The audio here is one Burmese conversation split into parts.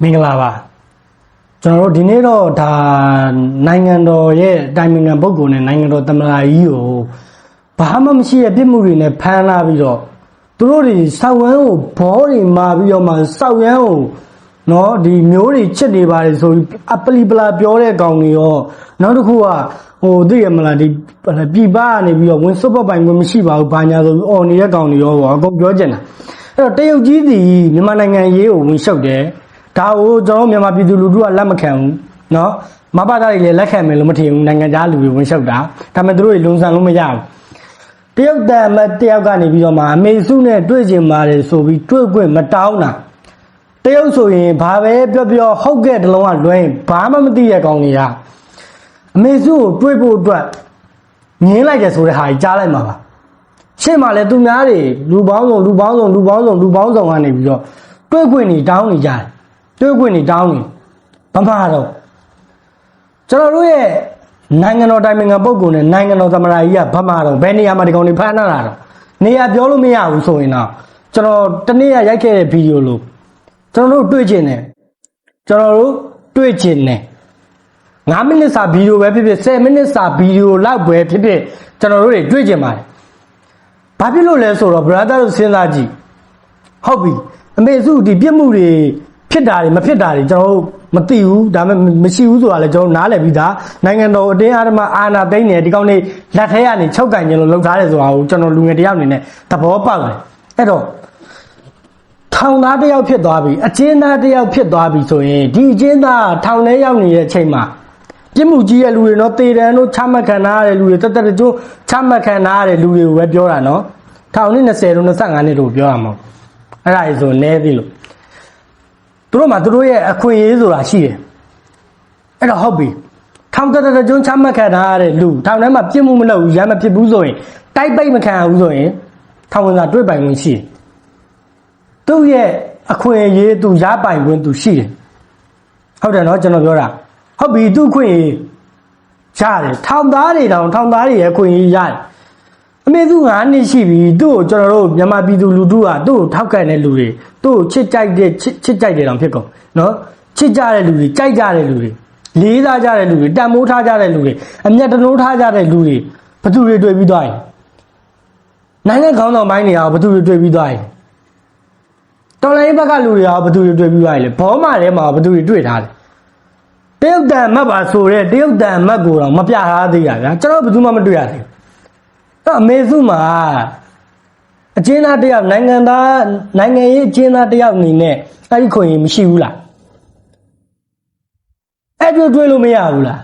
မင်္ဂလာပါကျွန်တော်တို့ဒီနေ့တော့ဒါနိုင်ငံတော်ရဲ့တိုင်ပင်ခံပုဂ္ဂိုလ်နဲ့နိုင်ငံတော်သမ္မတကြီးကိုဘာမှမရှိတဲ့ပြစ်မှုတွေနဲ့ဖမ်းလာပြီးတော့သူတို့တွေစောက်ဝမ်းကိုဘောတွေမာပြီးတော့မှစောက်ရမ်းကိုနော်ဒီမျိုးတွေချစ်နေပါတယ်ဆိုပြီးအပလီပလာပြောတဲ့ကောင်တွေရောနောက်တစ်ခုကသိရမလားဒီပြည်ပကနေပြီးတော့ဝင်စွတ်ပတ်ပိုင်ခွင့်မရှိပါဘူးဘာညာဆိုပြီးအော်နေတဲ့ကောင်တွေရောအကုန်ပြောကြတယ်အဲ့တော့တရုတ်ကြီးစီမြန်မာနိုင်ငံရေးကိုဝင်လျှောက်တယ်ဒါကိုကျွန်တော်မြန်မာပြည်သူလူထုကလက်မခံဘူးเนาะမဘာသာတွေလည်းလက်ခံမယ်လို့မထင်ဘူးနိုင်ငံသားလူတွေဝင်လျှောက်တာဒါပေမဲ့သူတို့တွေလုံဆန်လို့မရဘူးတရုတ်တန်မတယောက်ကနေပြီးတော့မှအမေစုနဲ့တွေ့ကျင်ပါတယ်ဆိုပြီးတွေ့ခွင့်မတောင်းတာတရုတ်ဆိုရင်ဘာပဲပြောဟုတ်ကဲ့တလုံးကလွှဲဘာမှမသိရကောင်တွေကအမေစုကိုတွေ့ဖို့အတွက်ငင်းလိုက်တယ်ဆိုတဲ့ဟာကြီးကြားလိုက်မှာပါရှင်းမှာလဲသူများတွေလူပေါင်းစုံကနေပြီးတော့တွေ့ခွင့်နေတောင်းနေကြတယ်တွေ့ခွင့်နေတောင်းနေဘာမှတော့ကျွန်တော်တို့ရဲ့နိုင်ငံတော်တိုင်ပင်ခံပုဂ္ဂိုလ်နဲ့နိုင်ငံတော်သမ္မတကြီးကဘာမှတော့ဘယ်နေရာမှာဒီကောင်တွေဖမ်းထားတာတော့နေရာပြောလို့မရဘူးဆိုရင်တော့ကျွန်တော်တနေ့ရိုက်ခဲ့တဲ့ဗီဒီယိုလို့ကျွန်တော်တို့တွေ့ကျင်တယ်9မိနစ်စာဗီဒီယိုပဲဖြစ်ဖြစ်10မိနစ်စာဗီဒီယိုလောက်ပဲဖြစ်ဖြစ်ကျွန်တော်တို့တွေတွေ့ကျင်ပါတယ်ဘာဖြစ်လို့လဲဆိုတော့ brother တို့စဉ်းစားကြည့်ဟုတ်ပြီအမေစုဒီပြစ်မှုတွေဖြစ်တာတွေမဖြစ်တာတွေကျွန်တော်တို့မသိဘူးဒါပေမဲ့မရှိဘူးဆိုတာလည်းကျွန်တော်နားလည်ပြီးသားနိုင်ငံတော်အတင်းအဓမ္မအာဏာသိမ်းနေဒီကောင်တွေလက်ထဲကနေချုပ်ကင်ခြင်းလို့လုပ်ထားတယ်ဆိုတာကိုကျွန်တော်လူငယ်တယောက်အနေနဲ့သဘောပေါက်တယ်အဲ့တော့ထောင်သားတယောက်ဖြစ်သွားပြီအကျဉ်းသားတယောက်ဖြစ်သွားပြီဆိုရင်ဒီအကျဉ်းသားထောင်ထဲရောက်နေတဲ့အချိန်မှာပြစ်မှုကြီးရဲ့လူတွေနော်တေတန်တို့ချမှတ်ခံရတဲ့လူတွေတက်တက်ကျိုးချမှတ်ခံရတဲ့လူတွေကိုပဲပြောတာနော်ထောင်နှစ်20တို့25နှစ်တို့ပြောရမှာအဲ့ဒါဆိုနဲပြီလို့သူတို့မှသူတို့ရဲ့အခွင့်အရေးဆိုတာရှိတယ်အဲ့တော့ဟုတ်ပြီထောင်တက်ကျိုးချမှတ်ခံရတဲ့လူထောင်ထဲမှာပြစ်မှုမလုပ်ဘူးရမ်းမဖြစ်ဘူးဆိုရင်တိုက်ပိတ်မခံရဘူးဆိုရင်ထောင်ဝင်စာတွေ့ပိုင်ခွင့်ရှိတယ်သူ့ရဲ့အခွင့်အရေးသူရပိုင်ခွင့်သူရှိတယ်ဟုတ်တယ်နော်ကျွန်တော်ပြောတာဟုတ်ပြီသူ့ခွင့်ရေးရတယ်ထောင်သားတွေရဲ့အခွင့်အရေးရတယ်အမေစု9နှစ်ရှိပြီသူ့ကိုကျွန်တော်တို့မြန်မာပြည်သူလူထုကသူ့ကိုထောက်ခံတဲ့လူတွေသူ့ကိုချစ်ကြိုက်တယ်တောင်ဖြစ်ကုန်နော်ချစ်ကြတဲ့လူတွေကြိုက်ကြတဲ့လူတွေလေးစားကြတဲ့လူတွေတန်မိုးထားကြတဲ့လူတွေအမျက်တနိုးထားကြတဲ့လူတွေဘသူတွေတွေ့ပြီးသွားရင်နိုင်ငံခေါင်းဆောင်ပိုင်းတွေရောဘသူတွေတွေ့ပြီးသွားရင်တော်လိုင်းဘက်ကလူတွေရောဘသူတွေတွေ့ပြီးသွားရင်လေဘောမာထဲမှာဘသူတွေတွေ့ထားတယ်တရုတ်တန်မတ်ပါဆိုတဲ့တရုတ်တန်မတ်ကိုတော့မပြထားသေးရဗျာကျွန်တော်ဘယ်သူမှမတွေ့ရသေးဘူးအဲ့အမေစုမှာအကျဉ်းသားတယောက်နိုင်ငံရေးအကျဉ်းသားတယောက်အနေနဲ့အဲ့ဒီခွင့်ရင်မရှိဘူးလားအဲ့တွေ့လို့မရဘူးလား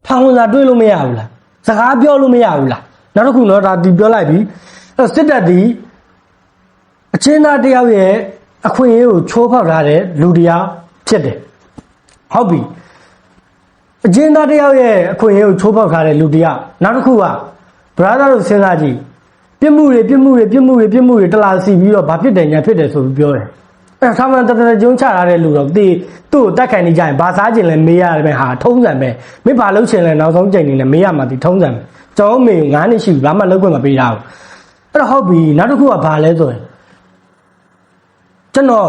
ထောင်ဝင်စာတွေ့လို့မရဘူးလားစကားပြောလို့မရဘူးလားနောက်တစ်ခုတော့ဒါဒီပြောလိုက်ပြီအဲ့စစ်တပ်ဒီအကျဉ်းသားတယောက်ရဲ့အခွင့်အရေးကိုချိုးဖောက်ထားတဲ့လူတရားဖြစ်တယ်ဟုတ်ပြီအကျဉ်းသားတယောက်ရဲ့အခွင့်အရေးကိုချိုးဖောက်ထားတဲ့လူတရားနောက်တစ်ခုက brother တို့စဉ်းစားကြည့်ပြစ်မှုတွေတလားစီပြီးတော့ဘာဖြစ်တယ်ညာဖြစ်တယ်ဆိုပြီးပြောတယ်အဲ့ဒါမှတကျုံးချထားတဲ့လူတော့သူ့ကိုတက်ခံနေကြရင်ဘာစားကျင်လဲမေးရတယ်ပဲဟာထုံးစံပဲမင်းဘာလုပ်ချင်လဲနောက်ဆုံးချိန်နေနဲ့မေးရမှာဒီထုံးစံပဲကျွန်တော်မေး9နှစ်ရှိပြီဘာမှလုပ်ခွင့်မပေးတာဘူးအဲ့တော့ဟုတ်ပြီနောက်တစ်ခုကဘာလဲဆိုရင်ကျွန်တော်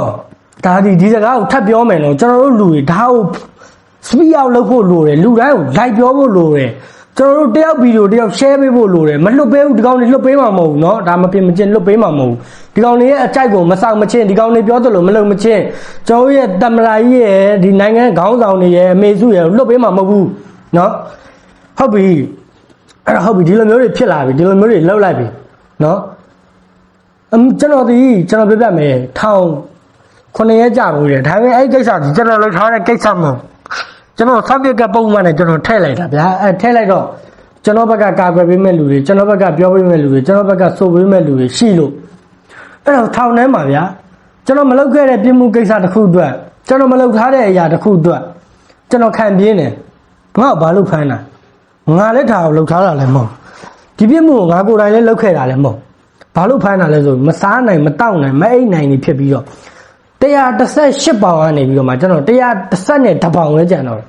ဒါဒီစကားကိုထပ်ပြောမယ်လို့ကျွန်တော်တို့လူတွေဒါကို speak out လုပ်ဖို့လိုတယ်လူတိုင်းကို live ပြောဖို့လိုတယ်ကျွန်တော်တို့တယောက်ဗီဒီယိုတယောက် share ပေးဖို့လိုတယ်မလွတ်ပေးဘူးဒီကောင်တွေလွတ်ပေးမှာမဟုတ်ဘူးเนาะဒါမပြင်မချင်းလွတ်ပေးမှာမဟုတ်ဘူးဒီကောင်တွေရဲ့အကြိုက်ကိုမဆောင်မချင်းဒီကောင်တွေပြောသလိုမလုံမချင်းကျွန်တော်ရဲ့တမလာကြီးရဲ့ဒီနိုင်ငံခေါင်းဆောင်တွေရဲ့အမေစုရဲ့လွတ်ပေးမှာမဟုတ်ဘူးเนาะဟုတ်ပြီအဲ့တော့ဟုတ်ပြီဒီလိုမျိုးတွေဖြစ်လာပြီဒီလိုမျိုးတွေလောက်လိုက်ပြီเนาะကျွန်တော်ပြပြမယ်ထောင်9ရက်ကြာလို့ရတယ်ဒါပေမဲ့အဲ့ဒီကိစ္စကြီးကျွန်တော်လောက်ထားတဲ့ကိစ္စမဟုတ်ကျွန်တော်ဆောက်ပြက်ကပုံမှန်နဲ့ကျွန်တော်ထည့်လိုက်တာဗျာထည့်လိုက်တော့ကျွန်တော်ဘက်ကကာကွယ်ပေးမဲ့လူတွေကျွန်တော်ဘက်ကပြောပေးမဲ့လူတွေကျွန်တော်ဘက်ကဆိုပေးမဲ့လူတွေရှိလို့အဲ့တော့ထောင်ထဲမှာဗျာကျွန်တော်မလုပ်ခဲ့တဲ့ပြစ်မှုကိစ္စတစ်ခုအတွက်ကျွန်တော်မလုပ်ထားတဲ့အရာတစ်ခုအတွက်ကျွန်တော်ခံပြင်းတယ်ငါ့ဘာလို့ဖမ်းတာငါလည်းထားအောင်လုပ်ထားတာလည်းမဟုတ်ဒီပြစ်မှုကိုငါကိုယ်တိုင်လည်းလုပ်ခဲ့တာလည်းမဟုတ်ဘာလို့ဖမ်းတာလဲဆိုမစားနိုင်မတောက်နိုင်မအိပ်နိုင်နေဖြစ်ပြီးတော့118ပေါင်ကနေပြီးတော့မှကျွန်တော်110နဲ့တပေါင်ပဲကျန်တော့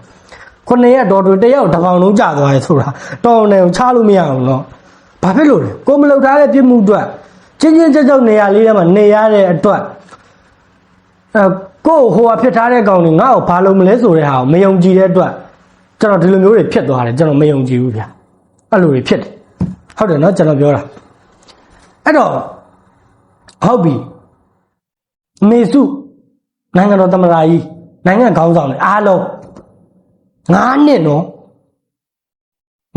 9ရက်တော်တယောက်တပေါင်လုံးကျသွားရဲဆိုတာတော်တယ်ကိုချလို့မရအောင်เนาะဘာဖြစ်လို့လဲကိုမလုပ်ထားတဲ့ပြစ်မှုအတွက်ချင်းချင်းကြောက်နေရလေးထဲမှာနေရတဲ့အတွက် ကိုဟိုဟာဖြစ်ထားတဲ့ကောင်တွေငါ့ကိုဘာလို့မလဲဆိုတဲ့ဟာကိုမယုံကြည်တဲ့အတွက်ကျွန်တော်ဒီလိုမျိုးတွေဖြစ်သွားတယ်ကျွန်တော်မယုံကြည်ဘူးဗျာအဲ့လိုတွေဖြစ်တယ်ဟုတ်တယ်နော်ကျွန်တော်ပြောတာအဲ့တော့ဟုတ်ပြီမေစုနိုင်ငံတော်သမ္မတကြီးနိုင်ငံခေါင်းဆောင်တွေအားလုံး9နှစ်နော်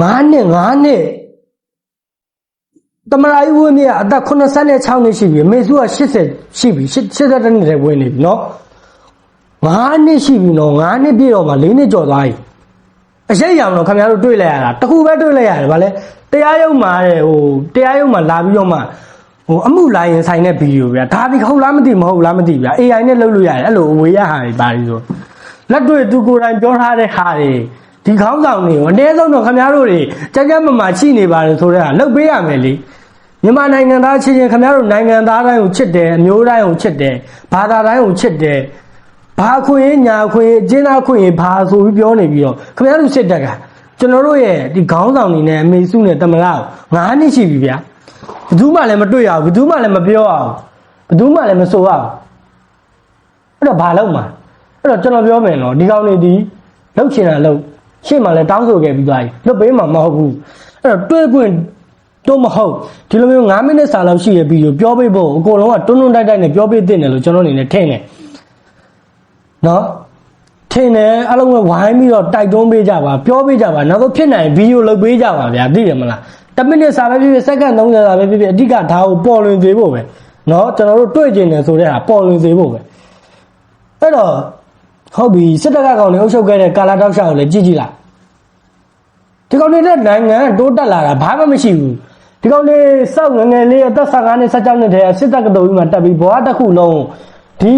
9နှစ်သမ္မတကြီးဝင်းမြတ်အသက်86နှစ်ရှိပြီမေစုက80ရှိပြီ82နှစ်တည်းဝင်နေပြီနော်9နှစ်ရှိပြီနော်9နှစ်ပြည့်တော့မှ4နှစ်ကျော်သွားပြီအရေးရအောင်တော့ခင်ဗျားတို့တွေ့လိုက်ရတာတခုပဲတွေ့လိုက်ရတယ်ဗာလဲတရားရုံးမှာတဲ့တရားရုံးမှာလာပြီးတော့မှအမှုလာရင်ဆိုင်တဲ့ဗီဒီယိုဗျာဒါဒီဟုတ်လားမသိမဟုတ်လားမသိဗျာ AI နဲ့လုပ်လို့ရတယ်အဲ့လိုအဝေးရဟာတွေပါပြီးဆိုလက်တွေ့သူကိုယ်တိုင်ပြောထားတဲ့ဟာတွေဒီခေါင်းဆောင်တွေကိုအနည်းဆုံးတော့ခင်ဗျားတို့တွေကြကြမမရှိနေပါတယ်ဆိုတဲ့ဟာလုပ်ပေးရမယ်လေမြန်မာနိုင်ငံသားချင်းချင်းခင်ဗျားတို့နိုင်ငံသားတိုင်းကိုချစ်တယ်အမျိုးတိုင်းကိုချစ်တယ်ဘာသာတိုင်းကိုချစ်တယ်ဘာခွင့်ညာခွင့်အကျဉ်းသားခွင့်ဘာဆိုပြီးပြောနေပြီးတော့ခင်ဗျားတို့စစ်တက်ကကျွန်တော်တို့ရဲ့ဒီခေါင်းဆောင်တွေနဲ့အမေစုနဲ့တမရ9နှစ်ရှိပြီဗျာဘယ်သူမှလည်းမတွေ့ရဘူးဘယ်သူမှလည်းမပြောအောင်ဘယ်သူမှလည်းမဆိုရအောင်အဲ့တော့ဘာလုပ်မှာအဲ့တော့ကျွန်တော်ပြောမယ်နော်ဒီကောင်တွေဒီလှုပ်ချင်တာလှုပ်ရှေ့မှာလည်းတောင်းဆိုခဲ့ပြီးသွားပြီလွတ်ပေးမှာမဟုတ်ဘူးအဲ့တော့တွေးခွင့်တော့မဟုတ်ဒီလိုမျိုး9မိနစ်စာလောက်ရှိရပြီးပြောပေးဖို့အကုန်လုံးကတွန်းတွန်းတိုက်တိုက်နဲ့ပြောပေးတင်တယ်လို့ကျွန်တော်အနေနဲ့ထင်တယ်နော်ထင်တယ်အလုံးဝဝိုင်းပြီးတော့တိုက်တွန်းပေးကြပါပြောပေးကြပါနောက်တော့ဖြစ်နိုင်ဗီဒီယိုလုပ်ပေးကြပါဗျာသိတယ်မလား10မိနစ်စာပဲဖြစ်ဖြစ်စက္ကန့်30စာပဲဖြစ်ဖြစ်အဓိကဒါကိုပေါ်လွင်စေဖို့ပဲเนาะကျွန်တော်တို့တွေ့ကျင်တယ်ဆိုတဲ့ဟာပေါ်လွင်စေဖို့ပဲအဲ့တော့ဟုတ်ပြီစစ်တပ်ကကောင်တွေအုပ်ချုပ်ခဲ့တဲ့ကာလာတောက်ရှောက်ကိုလည်းကြည့်ကြည့်လိုက်ဒီကောင်တွေတဲ့နိုင်ငံတိုးတက်လာတာဘာမှမရှိဘူးဒီကောင်တွေစောက်ငငယ်လေးအသက်15နှစ်16နှစ်တည်းစစ်တပ်ကတော်ကြီးမှာတက်ပြီးဘဝတစ်ခုလုံးဒီ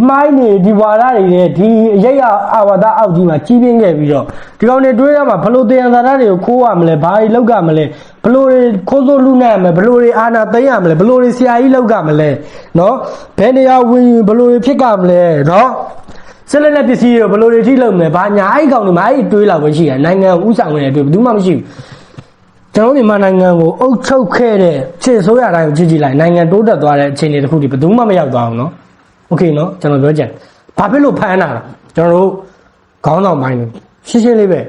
မိုင်းနေဒီဝါရတွေနဲ့ဒီရိပ်အာဝါဒအောက်ကြီးမှာကြီးပြင်းခဲ့ပြီးတော့ဒီကောင်တွေတွေးရမှာဘလို့တရားသာတွေကိုခိုးရမလဲဘာတွေလောက်ကမလဲဘလို့တွေခိုးစိုးလူနဲ့မလဲဘလို့တွေအာနာသိမ်းရမလဲဘလို့တွေဆရာကြီးလောက်ကမလဲเนาะဘယ်နေရာဝင်ဘလို့တွေဖြစ်ကမလဲเนาะဆက်လက်ပစ္စည်းတွေဘလို့တွေထိလုပ်မယ်ဘာညာအဲ့ကောင်တွေမှာအဲ့တွေးလာပဲရှိတယ်နိုင်ငံဥဆောင်နေတယ်တွေ့ဘယ်သူမှမရှိဘူးကျွန်တော်မြန်မာနိုင်ငံကိုအုပ်ချုပ်ခဲ့တဲ့ခြေဆိုးရတိုင်းကိုကြည့်ကြည့်လိုက်နိုင်ငံတိုးတက်သွားတဲ့အခြေအနေတစ်ခုဒီဘယ်သူမှမရောက်သွားအောင်เนาะโอเคเนาะကျွန်တော်ပြောကြတယ်ဘာဖြစ်လို့ဖမ်းတာလဲကျွန်တော်တို့ခေါင်းဆောင်ပိုင်းရှင်းရှင်းလေးပဲ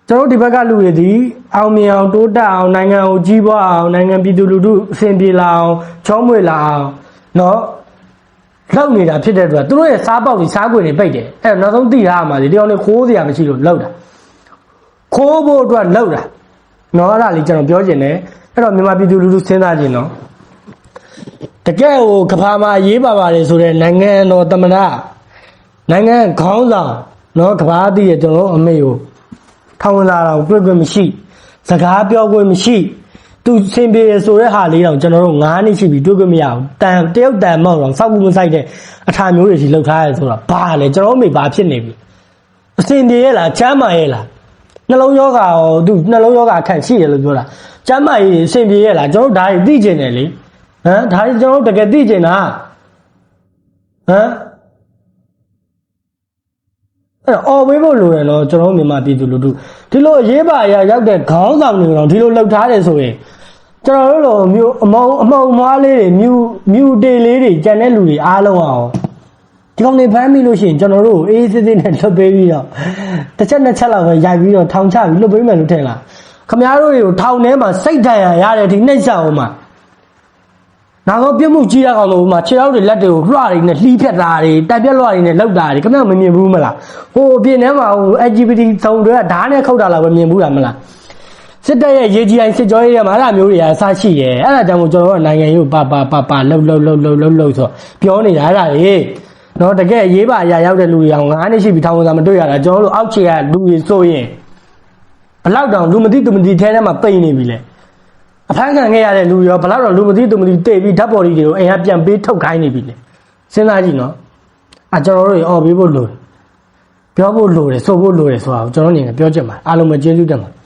ကျွန်တော်ဒီဘက်ကလူတွေဒီအောင်မြင်အောင်တိုးတက်အောင်နိုင်ငံကိုကြီးပွားအောင်နိုင်ငံပြည်သူလူထုအဆင်ပြေလာအောင်ချောမွေ့လာအောင်เนาะလောက်နေတာဖြစ်တဲ့အတွက်သူတို့ရဲ့စားပေါက်တွေစားခွေတွေပိတ်တယ်အဲ့တော့နောက်ဆုံးသိရမှာဒီတယောက်နဲ့ခိုးစရာမရှိလို့လောက်တာခိုးဖို့အတွက်လောက်တာเนาะအဲ့ဒါလေးကျွန်တော်ပြောချင်တယ်အဲ့တော့မြန်မာပြည်သူလူထုစဉ်းစားကြည့်เนาะတကယ်ကိုကဘာမှာရေးပါပါတယ်ဆိုတဲ့နိုင်ငံတော်သမ္မတနိုင်ငံခေါင်းဆောင်เนาะကဘာတည်ရကျွန်တော်အမေကိုထောင်ဝင်လာတော့တွေ့ခွင့်မရှိစကားပြောခွင့်မရှိသူစင်ပြေဆိုတဲ့ဟာလေးတော့ကျွန်တော်တို့9နှစ်ရှိပြီတွေ့ခွင့်မရဘူးတန်တရုတ်တန်မောက်တော့စောက်ဘူးမဆိုင်တဲ့အထာမျိုးတွေရှိလောက်ထားရဲဆိုတော့ဘာလဲကျွန်တော်အမေဘာဖြစ်နေပြီအစင်ပြေရဲ့လားချမ်းမာရဲ့လားနှလုံးယောဂါရောသူနှလုံးယောဂါအခန့်ရှိတယ်လို့ပြောတာချမ်းမာရေးအစင်ပြေရဲ့လားကျွန်တော်ဒါတွေသိကျင်တယ်လေဟမ်ဒါကျွန်တော်တကယ်သိကျင်တာဟမ်အဲ့အော်ဝေးဖို့လိုတယ်နော်ကျွန်တော်မြန်မာပြည်သူလူထုဒီလိုအရေးပါအရာရောက်တဲ့ခေါင်းဆောင်တွေတော့ဒီလိုလှုပ်ထားတယ်ဆိုရင်ကျွန်တော်တို့လိုမျိုးအမုံမွားလေးတွေမြူတေလေးတွေကြံတဲ့လူတွေအားလုံးအောင်ဒီကောင်တွေဖမ်းမိလို့ရှိရင်ကျွန်တော်တို့အေးစစ်စစ်နဲ့လွတ်ပေးပြီးတော့တစ်ချက်နှစ်ချက်လောက်ပဲရိုက်ပြီးတော့ထောင်ချပြီးလွတ်ပေးမယ်လို့ထင်လားခမားတို့တွေကိုထောင်ထဲမှာစိတ်ဒဏ်ရာရတဲ့ဒီနှိမ့်ဆက်အောင်မှာနောက်တော့ပြစ်မှုကြီးရအောင်လို့မှာခြေထောက်တွေလက်တွေကိုလွှာတွေနဲ့လှီးဖြတ်တာတွေတက်ပြက်လွှာတွေနဲ့လောက်တာတွေခင်ဗျမမြင်ဘူးမလားဟိုအပြင်ထဲမှာဟို LGBT ဆောင်တွေကဓာတ်နဲ့ခုတ်တာလောက်ပဲမြင်ဘူးလားမလားစစ်တပ်ရဲ့ရေကြီးတိုင်းစစ်ကြောရေးရမှာအဲ့ဒါမျိုးတွေအစားရှိတယ်အဲ့ဒါကြောင့်မို့ကျွန်တော်တို့နိုင်ငံရေးကိုပါလှုပ်ဆိုပြောနေတာအဲ့ဒါတွေနော်တကယ်ရေးပါအရာရောက်တဲ့လူတွေအောင်9နှစ်ရှိပြီထောင်ဝင်စာမတွေ့ရတာကျွန်တော်တို့အောက်ခြေကလူတွေဆိုရင်ဘလောက်တောင်လူမသိသူမသိထဲထဲမှာပိတ်နေပြီလေအဖမ်းခံခဲ့ရတဲ့လူရောဘလောက်တော့လူမသိသူမသိတိတ်ပြီးဓာတ်ပေါ်တွေကိုအိမ်ကပြန်ပေးထုတ်ခိုင်းနေပြီလေစဉ်းစားကြည့်နော်ကျွန်တော်တို့အော်ပေးဖို့လိုတယ်ပြောဖို့လိုတယ်ဆိုဖို့လိုတယ်ဆိုတာကိုကျွန်တော်အနေနဲ့ပြောချင်ပါတယ်အားလုံးပဲကျေးဇူးတင်ပါတယ်